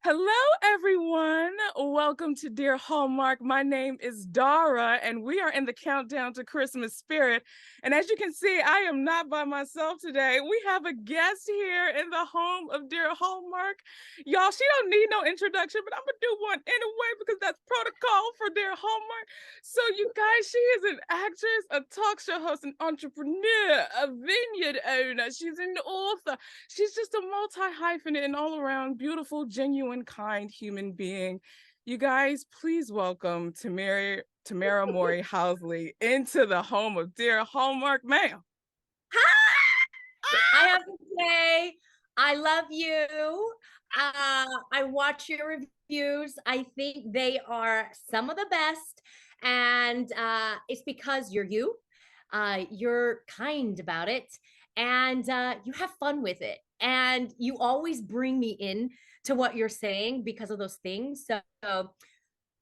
Hello, everyone. Welcome to Dear Hallmark. My name is Dara, and we are in the countdown to Christmas spirit. And as you can see, I am not by myself today. We have a guest here in the home of Dear Hallmark. Y'all, she don't need no introduction, but I'm going to do one anyway because that's protocol for Dear Hallmark. So, you guys, she is an actress, a talk show host, an entrepreneur, a vineyard owner. She's an author. She's just a multi-hyphenate and all-around beautiful, genuine, kind human being. You guys, please welcome Tamera Mowry-Housley into the home of Dear Hallmark, ma'am. I have to say, I love you. I watch your reviews. I think they are some of the best. And it's because you're you. You're kind about it. And you have fun with it. And you always bring me in to what you're saying because of those things. So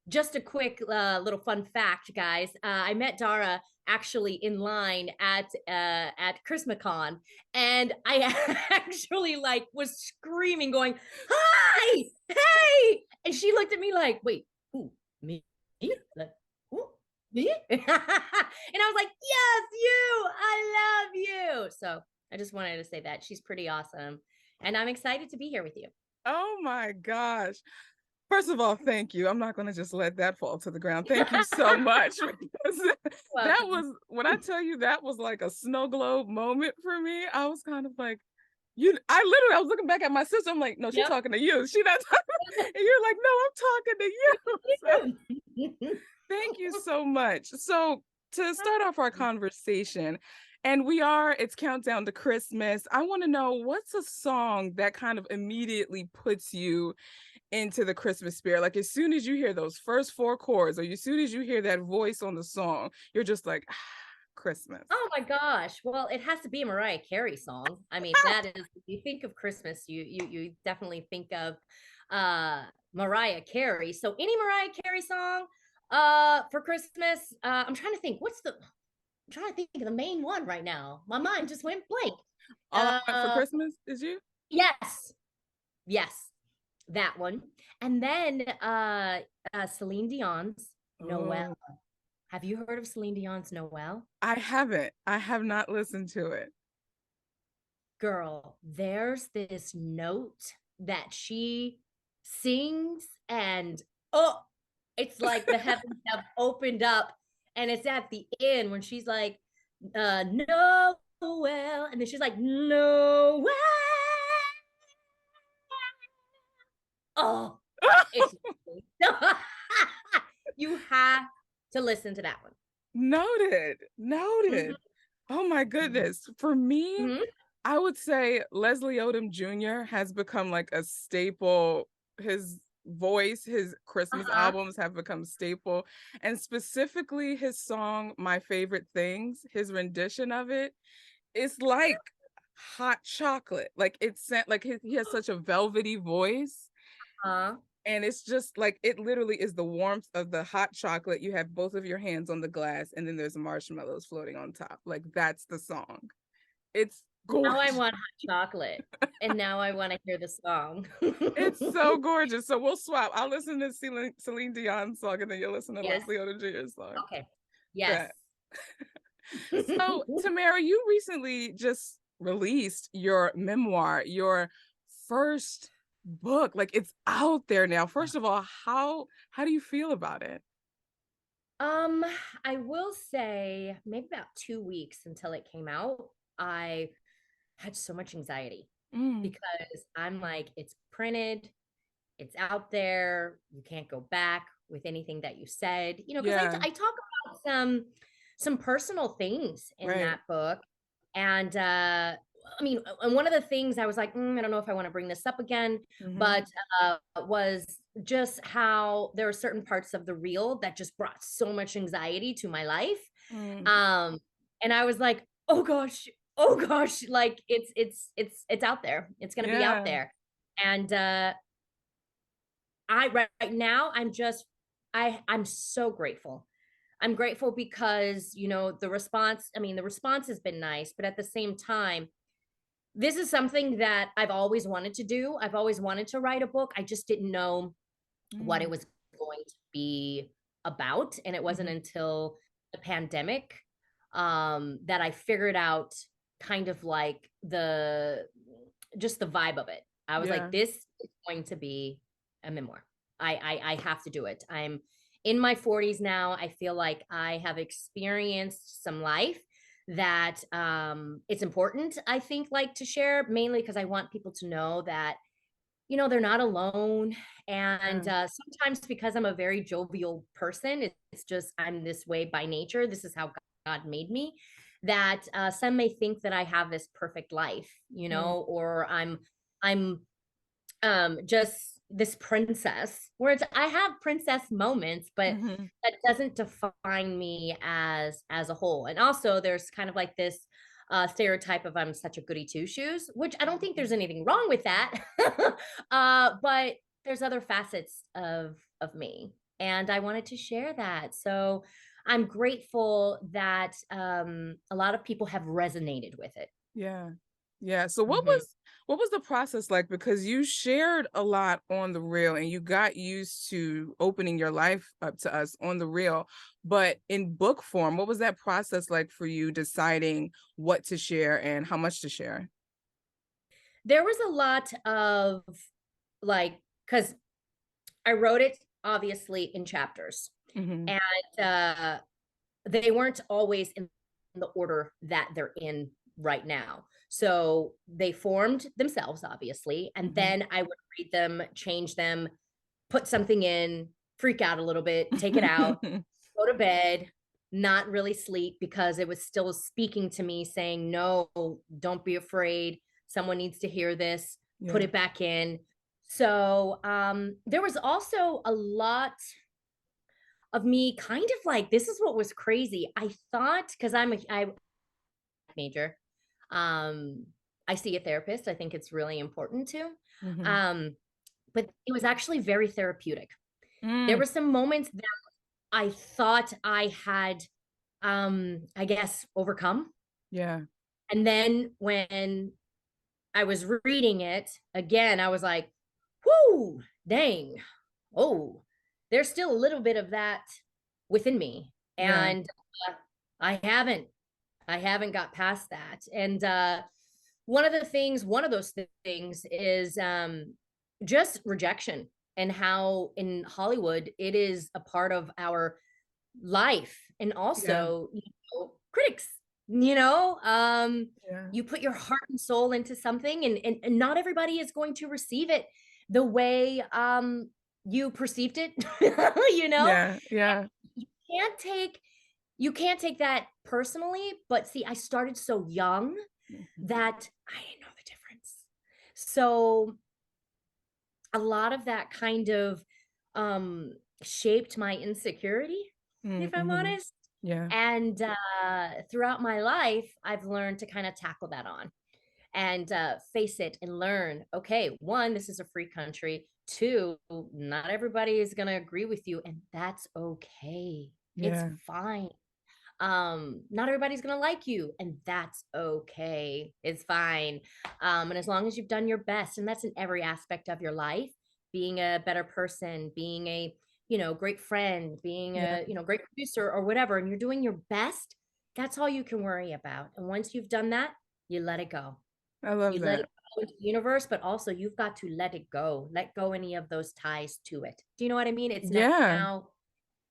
just a quick little fun fact, guys. I met Dara actually in line at ChristmaCon, and I actually like was screaming, going, "Hi, hey!" And she looked at me like, "Wait, who? Me? Like, who? Me?" And I was like, "Yes, you! I love you!" So I just wanted to say that she's pretty awesome, and I'm excited to be here with you. Oh my gosh. First of all, thank you. I'm not going to just let that fall to the ground. Thank you so much. Because that Welcome. was, when I tell you that was like a snow globe moment for me, I was kind of like, I was looking back at my sister. I'm like, no, she's Yep. talking to you. She not talking. And you're like, no, I'm talking to you. So thank you so much. So to start off our conversation, and it's countdown to Christmas. I want to know, what's a song that kind of immediately puts you into the Christmas spirit? Like as soon as you hear those first four chords, or as soon as you hear that voice on the song, you're just like, Christmas. Oh my gosh. Well, it has to be a Mariah Carey song. I mean, that is, if you think of Christmas, you definitely think of Mariah Carey. So any Mariah Carey song for Christmas, I'm trying to think of the main one right now. My mind just went blank. All I Want for Uh Christmas Is You. yes. Yes. That one. And then Celine Dion's Noel. Oh, Have you heard of Celine Dion's Noel? I haven't. I have not listened to it. Girl, there's this note that she sings, and oh, it's like the heavens have opened up, and it's at the end when she's like, Noel, and then she's like, Noel. Oh, it's you have to listen to that one. Noted. Noted. Mhm, Oh my mhm, goodness. For me, mhm. I would say Leslie Odom Jr. has become like a staple. His voice, his Christmas Uh-huh. albums have become staple. And specifically his song, My Favorite Things, his rendition of it, it's like hot chocolate. Like it's sent, like he has such a velvety voice. Uh-huh. And it's just like, it literally is the warmth of the hot chocolate. You have both of your hands on the glass, and then there's marshmallows floating on top. Like that's the song. It's Now I gorgeous. want hot chocolate, and now I want to hear the song. It's so gorgeous. So we'll swap. I'll listen to Celine Dion's song, and then you'll listen to Yes. Leslie Odom Jr.'s song. Okay. Yes. Bet. So, Tamara, you recently just released your memoir, your first book. Like it's out there now. First of all, how do you feel about it? Um, I will say maybe about 2 weeks until it came out, I had so much anxiety Mm, because I'm like, it's printed, it's out there, you can't go back with anything that you said, because yeah, I talk about some personal things in right. that book. And I mean, and one of the things I was like, I don't know if I want to bring this up again, Hmm. but was just how there are certain parts of the reel that just brought so much anxiety to my life. Mm, Um, and I was like, oh gosh, like it's out there. It's gonna be out yeah. there. And right now I'm so grateful. I'm grateful because the response, I mean, the response has been nice, but at the same time, this is something that I've always wanted to do. I've always wanted to write a book. I just didn't know what it Mm, was going to be about. And it wasn't mhm. until the pandemic that I figured out kind of like just the vibe of it. I was like, Yeah. this is going to be a memoir. I have to do it. I'm in my 40s now. I feel like I have experienced some life that it's important, I think, like to share, mainly because I want people to know that they're not alone. And Yeah. sometimes because I'm a very jovial person, it's just I'm this way by nature. This is how God made me. That some may think that I have this perfect life, Mm, or I'm just this princess. Where I have princess moments, but mhm. that doesn't define me as a whole. And also, there's kind of like this stereotype of I'm such a goody two shoes, which I don't think there's anything wrong with that. But there's other facets of me, and I wanted to share that. So I'm grateful that a lot of people have resonated with it. Yeah. Yeah. So Mhm. what was the process like? Because you shared a lot on the reel and you got used to opening your life up to us on the reel. But in book form, what was that process like for you deciding what to share and how much to share? There was a lot of like, because I wrote it obviously in chapters, Hmm. and they weren't always in the order that they're in right now. So they formed themselves, obviously, and Hmm. then I would read them, change them, put something in, freak out a little bit, take it out, go to bed, not really sleep because it was still speaking to me, saying, no, don't be afraid. Someone needs to hear this, put Yeah. it back in. So there was also a lot of me kind of like, this is what was crazy. I thought, because I major, um, I see a therapist. I think it's really important to. Hmm. Um, but it was actually very therapeutic. There Mm, were some moments that I thought I had, I guess, overcome. yeah. And then when I was reading it again, I was like, whoo, dang. Oh, there's still a little bit of that within me. Yeah. And I haven't, I haven't got past that. And one of those things is just rejection, and how in Hollywood it is a part of our life. And Yeah. also, critics, you know, um, Yeah. you put your heart and soul into something, and not everybody is going to receive it the way you perceived it, you know? Yeah. Yeah. Can't take you can't take that personally, but see, I started so young Mhm. that I didn't know the difference. So a lot of that kind of um shaped my insecurity, if I'm Mhm. honest. Yeah. And throughout my life, I've learned to kind of tackle that on and face it and learn, okay, one, this is a free country. Two, not everybody is going to agree with you, and that's okay. It's Yeah. fine. Not everybody's gonna like you, and that's okay. It's fine. And as long as you've done your best, and that's in every aspect of your life, being a better person, being a great friend, being Yeah. a great producer or whatever, and you're doing your best, that's all you can worry about. And once you've done that, you let it go. I love You let that. it go into the universe, but also you've got to let it go. Let go any of those ties to it. Do you know what I mean? It's Yeah. now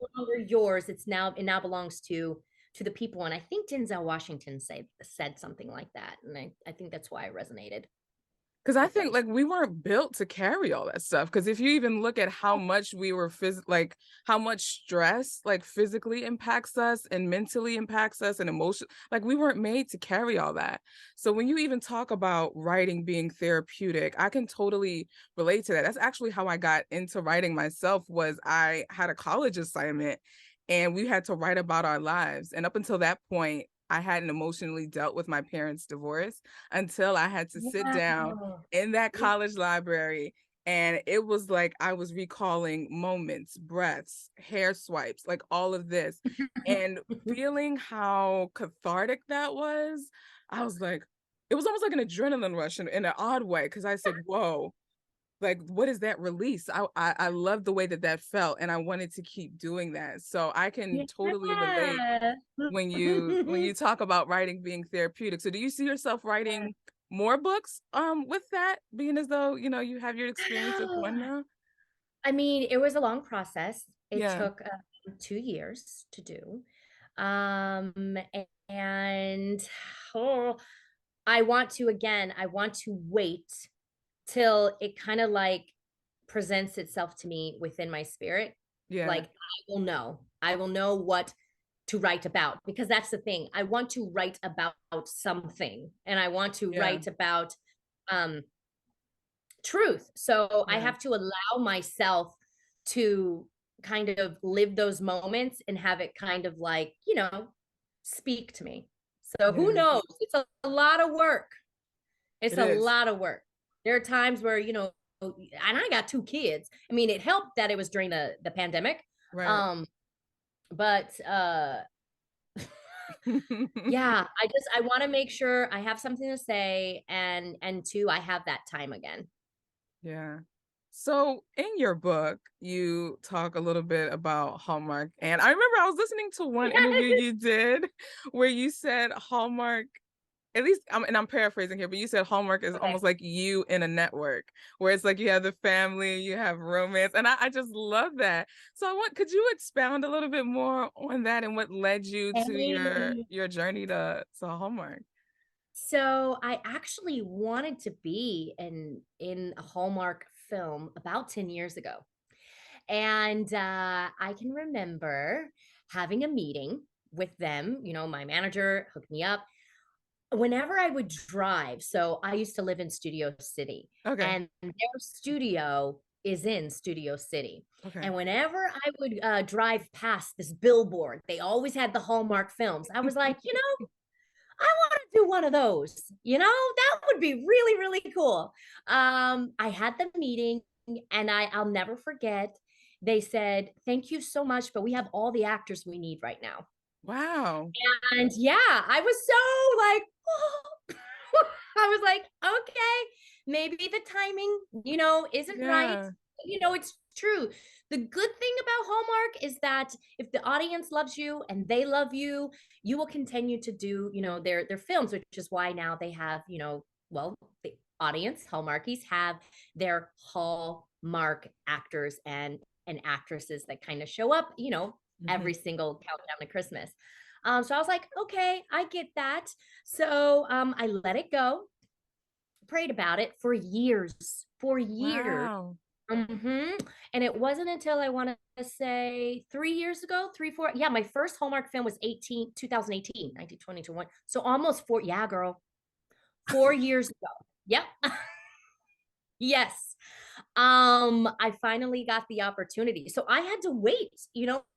no longer yours. It now belongs to the people. And I think Denzel Washington said something like that. And I think that's why I resonated Because I with think, those. like, we weren't built to carry all that stuff. Because if you even look at how much we were like, how much stress, like, physically impacts us and mentally impacts us and emotion like, we weren't made to carry all that. So when you even talk about writing being therapeutic, I can totally relate to that. That's actually how I got into writing myself was I had a college assignment, and we had to write about our lives, and up until that point, I hadn't emotionally dealt with my parents' divorce until I had to sit down Wow. in that college library, and it was like I was recalling moments, breaths, hair swipes, like all of this, and feeling how cathartic that was. I was like, it was almost like an adrenaline rush in an odd way because I said, "Whoa, like what is that release?" I love the way that that felt, and I wanted to keep doing that. So I can totally relate Yeah. when you talk about writing being therapeutic. So do you see yourself writing more books with that, being as though, you know, you have your experience with one now? I mean, it was a long process. It Yeah. took 2 years to do. Um, and oh, I want to wait till it kind of like presents itself to me within my spirit. Yeah. Like I will know what to write about because that's the thing. I want to write about something and I want to Yeah. write about um truth. So I Yeah. have to allow myself to kind of live those moments and have it kind of like, speak to me. So who Yeah. knows? It's a lot of work. It's It a is. lot of work. There are times where, and I got 2 kids. I mean, it helped that it was during the pandemic. Right. Um, but yeah, I want to make sure I have something to say and two, I have that time again. Yeah. So in your book, you talk a little bit about Hallmark. And I remember I was listening to one interview you did where you said Hallmark, at least and I'm paraphrasing here, but you said Hallmark is Okay. almost like you in a network where it's like you have the family, you have romance. And I just love that. So could you expound a little bit more on that and what led you to Hey. your journey to Hallmark? So I actually wanted to be in a Hallmark film about 10 years ago. And I can remember having a meeting with them. My manager hooked me up. Whenever I would drive, so I used to live in Studio City, Okay. and their studio is in Studio City. Okay. And whenever I would drive past this billboard, they always had the Hallmark films. I was like, I want to do one of those. That would be really, really cool. I had the meeting and I'll never forget. They said, "Thank you so much, but we have all the actors we need right now." Wow. And yeah, I was so like, oh. I was like, okay, maybe the timing, isn't right. Yeah. It's true. The good thing about Hallmark is that if the audience loves you and they love you, you will continue to do, their films, which is why now they have, well, the audience, Hallmarkies, have their Hallmark actors and actresses that kind of show up, every Mhm. single countdown to Christmas. So I was like, okay, I get that. So I let it go, prayed about it for years, for years. Wow. hmm And it wasn't until I want to say 3 years ago, three, four. Yeah, my first Hallmark film was 2018, 19, 20, 21. So almost four. Yeah, girl, 4 years ago. Yep. Yes. I finally got the opportunity. So I had to wait,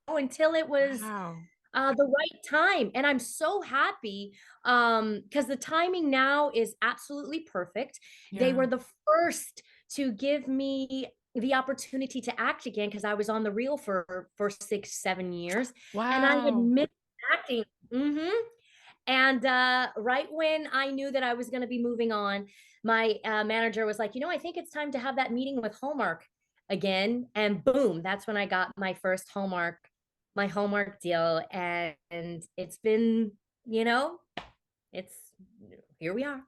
until it was Wow. the right time. And I'm so happy because the timing now is absolutely perfect. They Yeah. were the first to give me the opportunity to act again because I was on the reel for 6, 7 years and I had Wow. missed acting. hmm And right when I knew that I was going to be moving on, my manager was like, I think it's time to have that meeting with Hallmark again. And boom, that's when I got my Hallmark deal. And it's been, you know, it's here we are.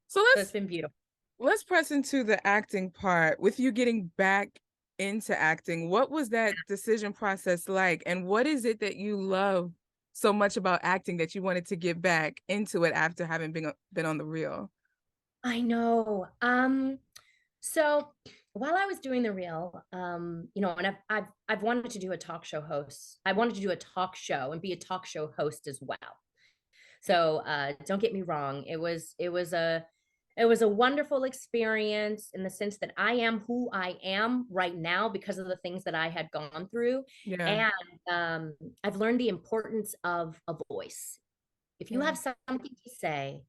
So So it's been beautiful. let's press into the acting part. With you getting back into acting, what was that decision process like? And what is it that you love so much about acting that you wanted to get back into it after having been on the reel? I know. So while I was doing the reel, and I've wanted to do a talk show host. I wanted to do a talk show and be a talk show host as well. So don't get me wrong. It was a wonderful experience in the sense that I am who I am right now because of the things that I had gone through. Yeah. And I've learned the importance of a voice. If you Yeah. have something to say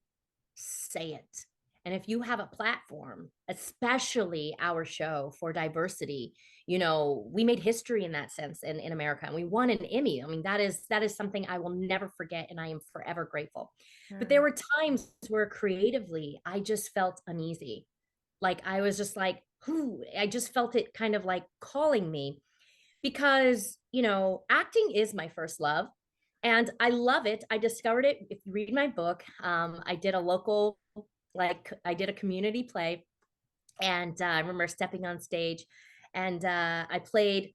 it. And if you have a platform, especially our show for diversity, we made history in that sense in America, and we won an Emmy. I mean, that is something I will never forget, and I am forever grateful. But Yeah. there were times where creatively I just felt uneasy. Like I was just like, who I just felt it kind of like calling me because, acting is my first love and I love it. I discovered it. If you read my book, I did a local, like, I did a community play. And I remember stepping on stage and I played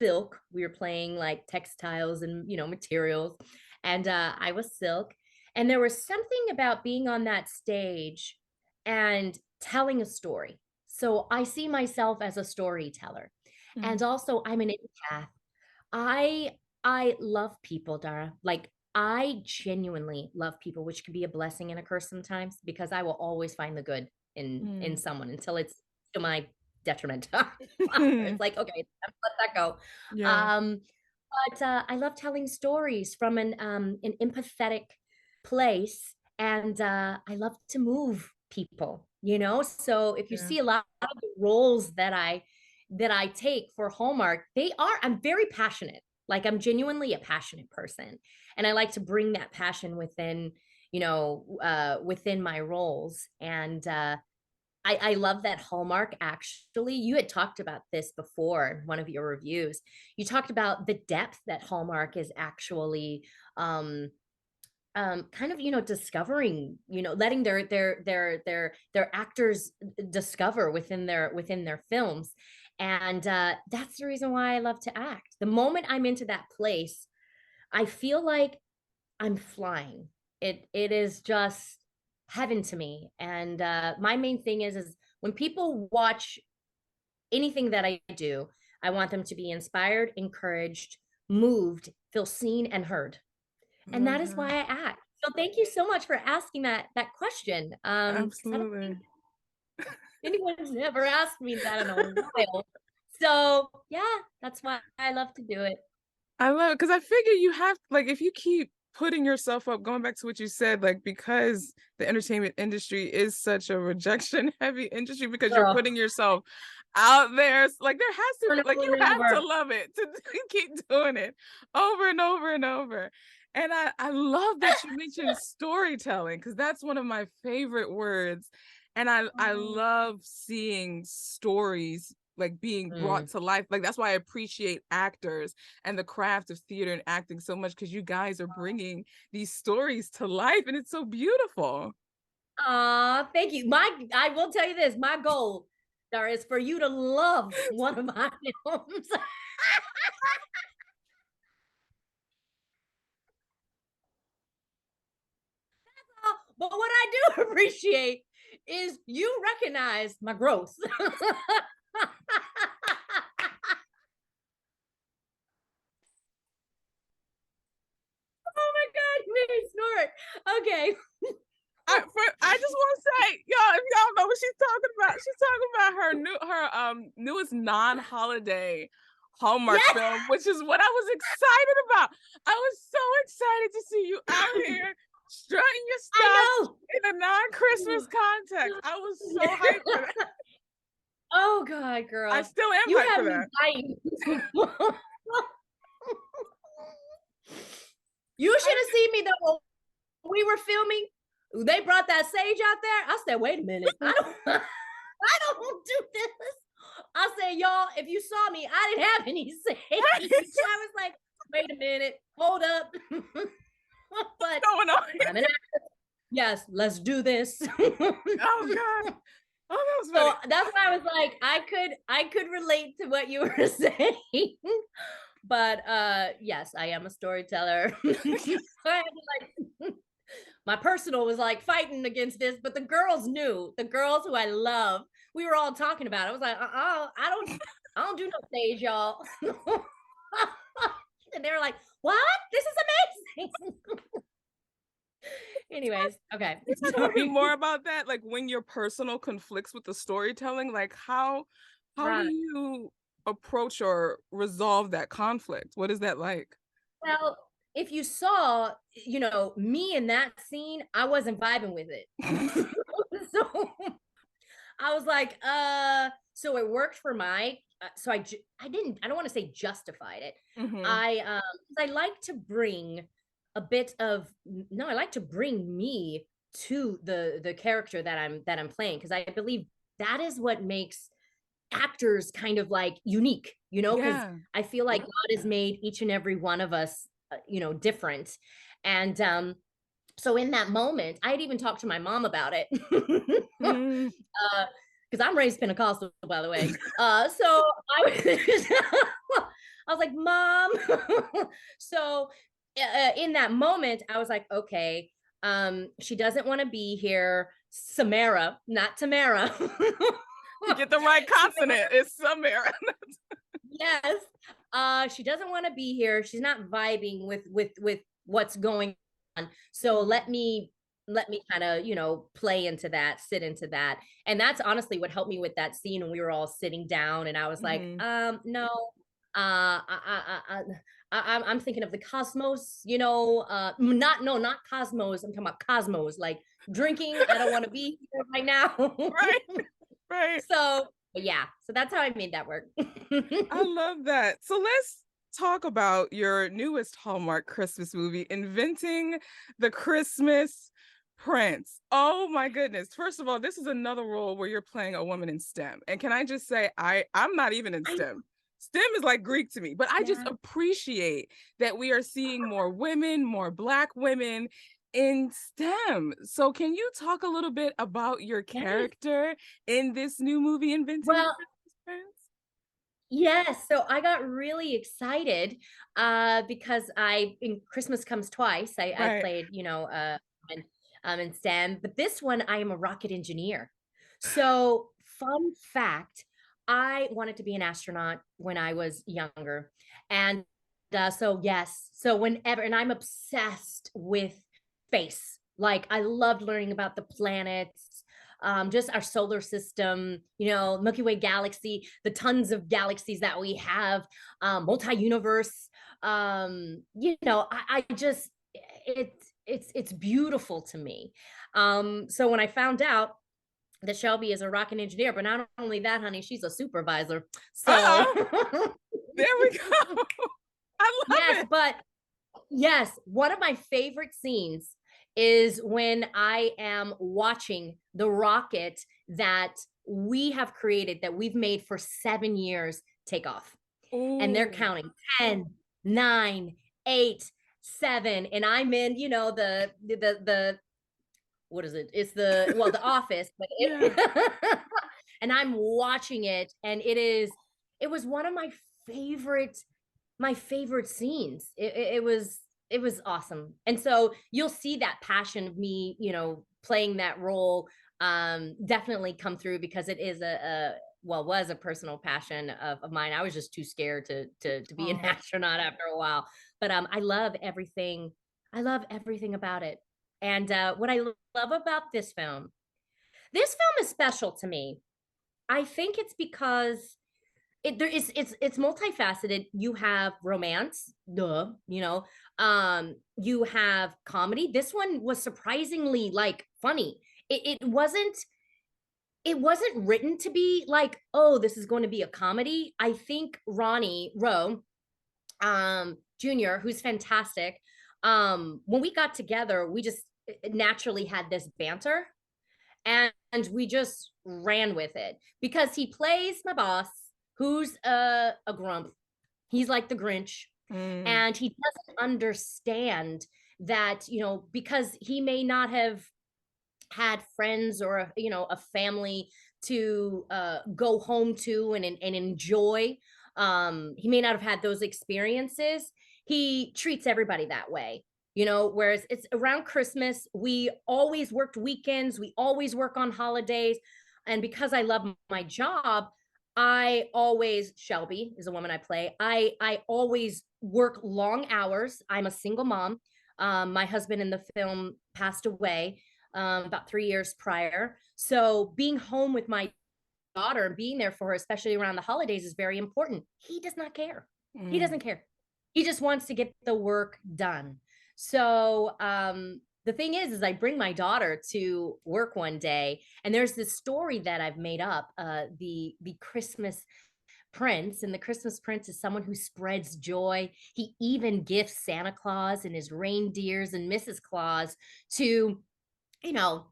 silk. We were playing like textiles and, materials. And I was silk. And there was something about being on that stage and telling a story. So I see myself as a storyteller. Mm. And also I'm an empath. I I love people, Dara. Like I genuinely love people, which can be a blessing and a curse sometimes because I will always find the good in Mm. someone until it's to my detriment. It's like, okay, let that go. Yeah. Um, but I love telling stories from an empathetic place, and I love to move people. So if you Yeah. see a lot of the roles that I take for Hallmark, I'm very passionate. Like I'm genuinely a passionate person, and I like to bring that passion within my roles. And I love that Hallmark, actually, you had talked about this before in one of your reviews. You talked about the depth that Hallmark is actually kind of discovering, letting their actors discover within their films. And that's the reason why I love to act. The moment I'm into that place, I feel like I'm flying. It is just heaven to me. And my main thing is when people watch anything that I do, I want them to be inspired, encouraged, moved, feel seen and heard. I And love that is why that. I act. So thank you so much for asking that question. 'Cause I don't think Absolutely. anyone's ever asked me that in a while. So yeah, that's why I love to do it. I love it because I figure you have like if you keep putting yourself up, going back to what you said, like because the entertainment industry is such a rejection heavy industry because you're Girl, putting yourself out there. Like there has to over be and like you over and have to over. love it to keep doing it over and over and over. And I love that you mentioned storytelling because that's one of my favorite words. And I Oh. love seeing stories like being brought Mm. to life. Like that's why I appreciate actors and the craft of theater and acting so much because you guys are bringing these stories to life and it's so beautiful. Aw, thank you. I will tell you this, my goal, Dara, is for you to love one of my films. But what I do appreciate is you recognize my growth. Oh my God, you made me snort. Okay. I just want to say, y'all, if y'all know what she's talking about her newest non-holiday Hallmark Yes, film, which is what I was excited about. I was so excited to see you out here strutting your stuff I know. in a non-Christmas context. I was so hyped for that. Oh God, I girl. still am You hyped have for me that. dying. You should have seen me though when we were filming. They brought that sage out there. I said, wait a minute. I don't I don't do this. I said, y'all, if you saw me, I didn't have any sage. I was like, wait a minute, hold up. But Going on here? I'm an actor. Yes, let's do this. Oh god. Oh, that was So funny. that's why I was like, I could relate to what you were saying. But yes, I am a storyteller. My personal was like fighting against this, but the girls knew, the girls who I love, we were all talking about it. I was like, I don't do no stage, y'all. And they were like, what? This is amazing. Anyways, okay. Can you talk a little bit Sorry. more about that? Like when your personal conflicts with the storytelling, like how do Right. you approach or resolve that conflict? What is that like? Well, if you saw, me in that scene, I wasn't vibing with it. I was like, so it worked for my, I don't want to say justified it. Mhm. I like to bring a bit of, no, I like to bring me to the character that I'm playing, because I believe that is what makes actors kind of like unique, because Yeah. I feel like God has made each and every one of us, different. And so in that moment, I had even talked to my mom about it. Mm. Because I'm raised Pentecostal, by the way. So I was, I was like, Mom. So in that moment, I was like, okay, she doesn't want to be here. Samara, not Tamara. You get the right consonant. It's somewhere. Yes. She doesn't want to be here. She's not vibing with what's going on. So Mhm. let me kind of, play into that, sit into that. And that's honestly what helped me with that scene when we were all sitting down and I was like, Mhm. no, I'm thinking of the cosmos, not cosmos. I'm talking about cosmos, like drinking. I don't want to be here right now. Right. Right. So, but yeah, so that's how I made that work. I love that. So let's talk about your newest Hallmark Christmas movie, Inventing the Christmas Prince. Oh my goodness. First of all, this is another role where you're playing a woman in STEM. And can I just say I'm not even in I STEM. STEM is like Greek to me, but I just Yeah. appreciate that we are seeing more women, more Black women in STEM. So can you talk a little bit about your Yes. character in this new movie, Inventing the Well, Christmas Prince? yes. So I got really excited because I in Christmas Comes Twice. I Right. played, in, in STEM, but this one I am a rocket engineer. So fun fact, I wanted to be an astronaut when I was younger. And so yes, so whenever, and I'm obsessed with space. Like I loved learning about the planets, just our solar system, Milky Way galaxy, the tons of galaxies that we have, multi-universe. I just it's beautiful to me. So when I found out that Shelby is a rocket engineer, but not only that, honey, she's a supervisor. So Uh-oh. There we go. I love yes, it. but yes, one of my favorite scenes is when I am watching the rocket that we have created, that we've made for 7 years, take off. And they're Ooh. counting 10, 9, 8, 7. And I'm in, the what is it? It's the office, but Yeah. and I'm watching it, and it was one of favorite my favorite scenes. It was awesome. And so you'll see that passion of me, playing that role definitely come through, because it is was a personal passion of mine. I was just too scared to be an Oh. astronaut after a while. But I love everything. I love everything about it. And what I love about this film is special to me. I think it's because it's multifaceted. You have romance, duh, you have comedy. This one was surprisingly like funny. It wasn't written to be like, oh, this is going to be a comedy. I think Ronnie Rowe, Jr., who's fantastic, when we got together, we just naturally had this banter, and we just ran with it, because he plays my boss, who's a grump. He's like the Grinch, Mm. and he doesn't understand that, because he may not have had friends or a family to go home to and enjoy. He may not have had those experiences. He treats everybody that way, whereas it's around Christmas, we always worked weekends, we always work on holidays. And because I love my job, I always, Shelby is a woman I play, I always work long hours. I'm a single mom. My husband in the film passed away about 3 years prior. So being home with my daughter and being there for her, especially around the holidays, is very important. He does not care. He Mm. doesn't care. He just wants to get the work done. So the thing is I bring my daughter to work one day, and there's this story that I've made up, the Christmas Prince, and the Christmas Prince is someone who spreads joy. He even gifts Santa Claus and his reindeers and Mrs. Claus to, you know,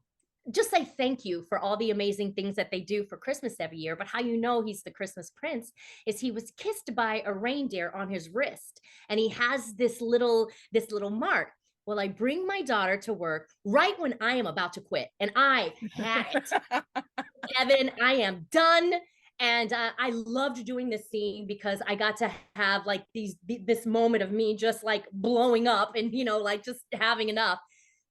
just say thank you for all the amazing things that they do for Christmas every year. But how you know he's the Christmas Prince is he was kissed by a reindeer on his wrist, and he has this little mark. Well, I bring my daughter to work right when I am about to quit, and I've had it. Evan, I am done. And I loved doing this scene because I got to have like this moment of me just like blowing up and, like just having enough.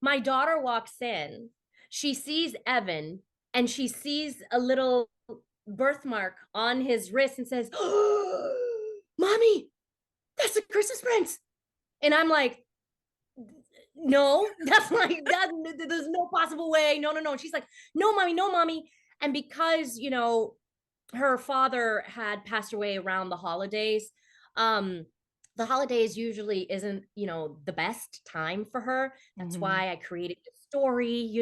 My daughter walks in, she sees Evan, and she sees a little birthmark on his wrist and says, "Oh, Mommy, that's the Christmas Prince." And I'm like, no, that's like that. There's no possible way. No, no, no. And she's like, no, mommy, no, mommy. And because her father had passed away around the holidays, um, the holidays usually isn't the best time for her. That's Mhm. why I created the story,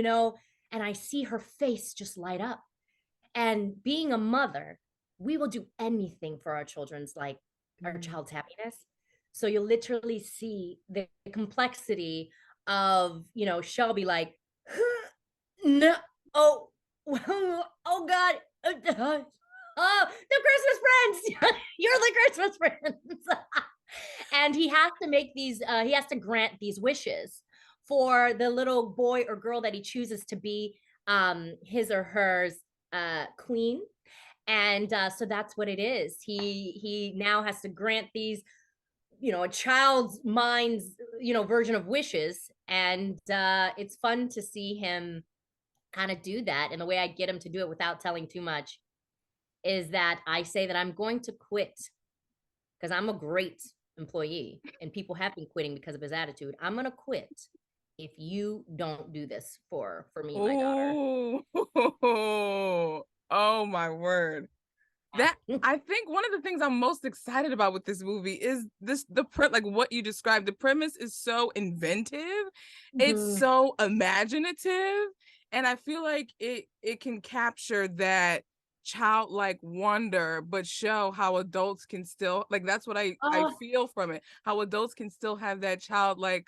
and I see her face just light up. And being a mother, we will do anything for our children's, like, our Mm. child's happiness. So you'll literally see the complexity of, Shelby, like, no, oh, oh God, oh, the Christmas Prince, you're the Christmas Prince. And he has to make these, he has to grant these wishes for the little boy or girl that he chooses to be his or hers queen. And so that's what it is. He now has to grant these, a child's mind's, version of wishes. And it's fun to see him kind of do that. And the way I get him to do it without telling too much is that I say that I'm going to quit because I'm a great employee and people have been quitting because of his attitude. I'm going to quit if you don't do this for me and my daughter. Oh, oh my word. That Yeah. I think one of the things I'm most excited about with this movie is like what you described. The premise is so inventive. It's Mhm. so imaginative. And I feel like it can capture that childlike wonder, but show how adults can still like that's what I Oh, feel from it. How adults can still have that childlike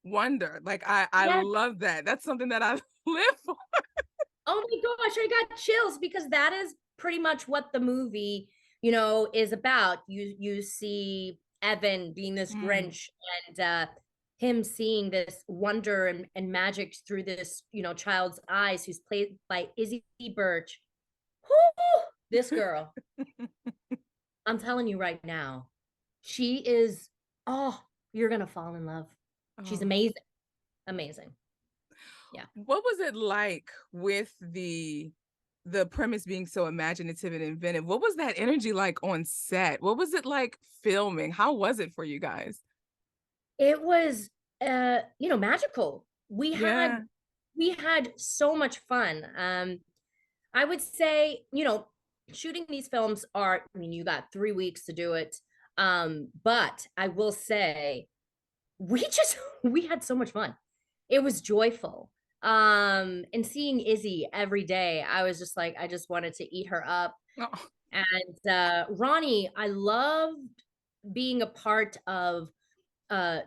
wonder. Like I yes. love that. That's something that I live for. Oh my gosh, I got chills because that is pretty much what the movie, is about. You see Evan being this Mm. Grinch, and him seeing this wonder and magic through this, child's eyes, who's played by Izzy Birch. Whoo, this girl, I'm telling you right now, she is, oh, you're gonna fall in love. She's Oh. amazing. Amazing. Yeah. What was it like with the premise being so imaginative and inventive? What was that energy like on set? What was it like filming? How was it for you guys? It was magical. Yeah. We had so much fun. I would say, shooting these films are, I mean, you got 3 weeks to do it. But I will say we just we had so much fun. It was joyful. And seeing Izzy every day, I was just like, I just wanted to eat her up. Oh, And Ronnie, I loved being a part of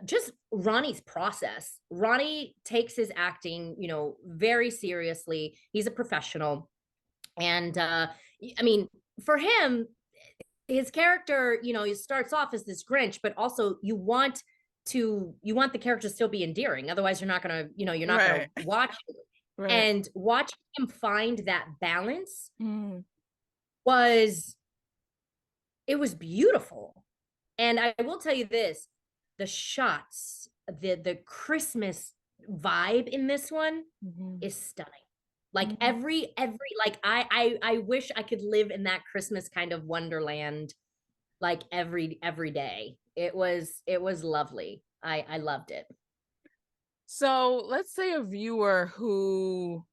just Ronnie's process. Ronnie takes his acting, very seriously. He's a professional. And I mean, for him, his character, he starts off as this Grinch, but also you want the character to still be endearing. Otherwise, you're not gonna right. watch it. Right. And watching him find that balance Mm. was it was beautiful. And I will tell you this, the shots, the Christmas vibe in this one Mhm. is stunning. Like Mhm. every like I wish I could live in that Christmas kind of wonderland like every day. It was lovely. I loved it. So let's say a viewer who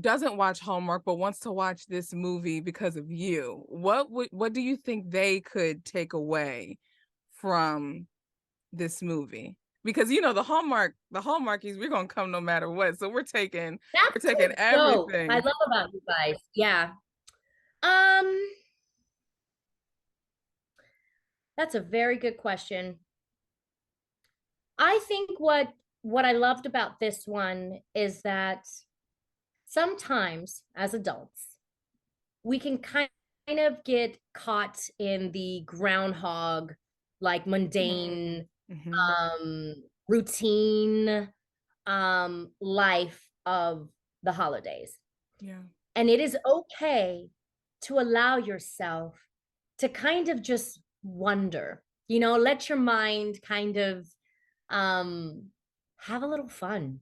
doesn't watch Hallmark but wants to watch this movie because of you. What do you think they could take away from this movie? because you know the Hallmarkies, we're gonna come no matter what. So we're That's taking what's dope. I everything. love about you guys. Yeah. Um, that's a very good question. I think what I loved about this one is that sometimes as adults, we can kind of get caught in the groundhog, like Mhm. mundane, Mhm. um, routine, life of the holidays. Yeah. And it is okay to allow yourself to kind of just wonder, let your mind kind of um have a little fun.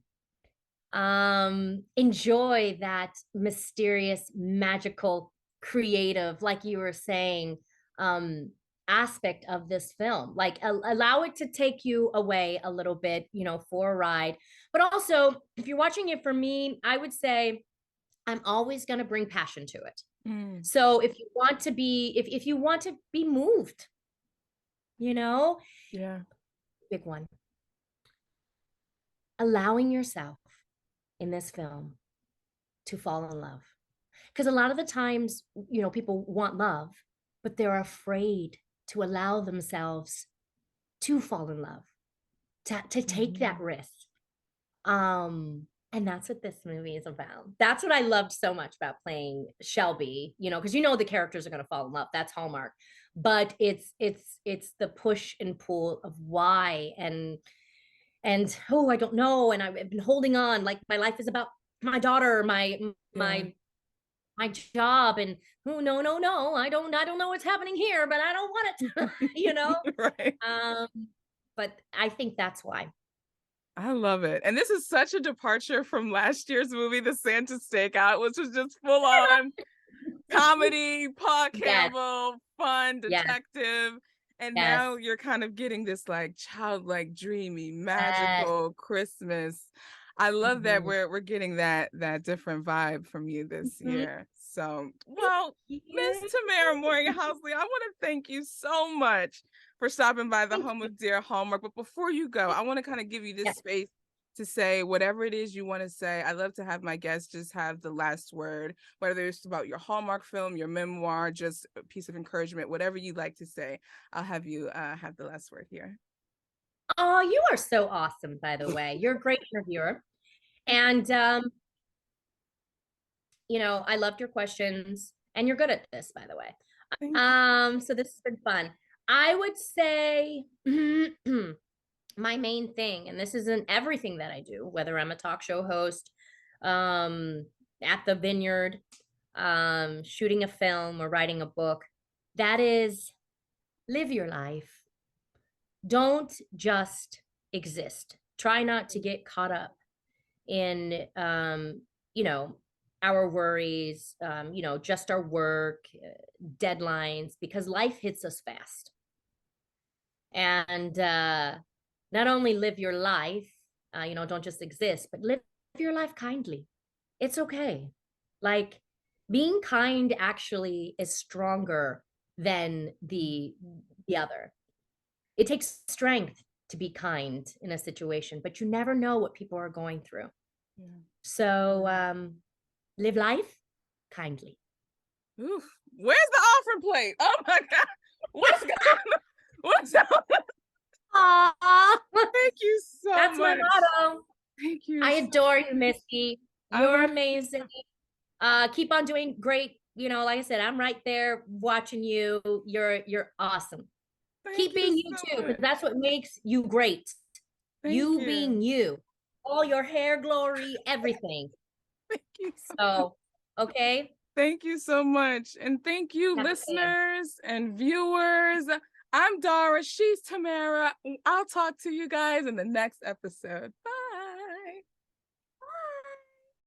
Enjoy that mysterious, magical, creative, like you were saying, um aspect of this film. Like allow it to take you away a little bit, for a ride. But also, if you're watching it, for me, I would say I'm always going to bring passion to it. Mm. So if you want to be, if you want to be moved, you know, Yeah. big one, allowing yourself in this film to fall in love. Because a lot of the times, people want love, but they're afraid to allow themselves to fall in love, to take that Mhm. risk. And that's what this movie is about. That's what I loved so much about playing Shelby, because the characters are going to fall in love. That's Hallmark. But it's the push and pull of why, and oh, I don't know, and I've been holding on, like my life is about my daughter, Yeah. my job, and oh, no, no, no, I don't know what's happening here, but I don't want it. Right. um but I think that's why. I love it. And this is such a departure from last year's movie, The Santa Stakeout, which was just full on comedy, Pa Yes, Campbell, fun, yes, detective. And yes, now you're kind of getting this like childlike, dreamy, yes. magical Christmas. I love that Mhm. we're getting that different vibe from you this Mhm. year. So, Thank well, Miss you. Tamera Mowry-Housley, I want to thank you so much for stopping by the Thank home you. of Dear Hallmark. But before you go, I want to kind of give you this Yes. space to say whatever it is you want to say. I love to have my guests just have the last word, whether it's about your Hallmark film, your memoir, just a piece of encouragement, whatever you'd like to say. I'll have you have the last word here. Oh, you are so awesome, by the way. You're a great interviewer. And I loved your questions, and you're good at this, by the way. Thank you. So this has been fun. I would say my main thing, and this isn't everything that I do, whether I'm a talk show host, um, at the vineyard, shooting a film or writing a book, that is live your life. Don't just exist. Try not to get caught up in you know our worries, just our work, deadlines, because life hits us fast. And not only live your life, don't just exist, but live your life kindly. It's okay. Like, being kind actually is stronger than the other. It takes strength to be kind in a situation, but you never know what people are going through. Yeah. So live life kindly. Oof. Where's the offering plate? Oh my God. What's going on? What's up? Aww. Thank you so That's my much. motto. Thank you I so adore you, Missy. I You're love amazing. Keep on doing great. Like I said, I'm right there watching you. You're awesome. thank Keep you being you so too, much. because that's what makes you great. Thank You you. being you. All your hair glory, everything. Thank you so much. So, okay. Thank you so much. And thank you, Have a good day. listeners and viewers. I'm Dara. She's Tamara. I'll talk to you guys in the next episode. Bye.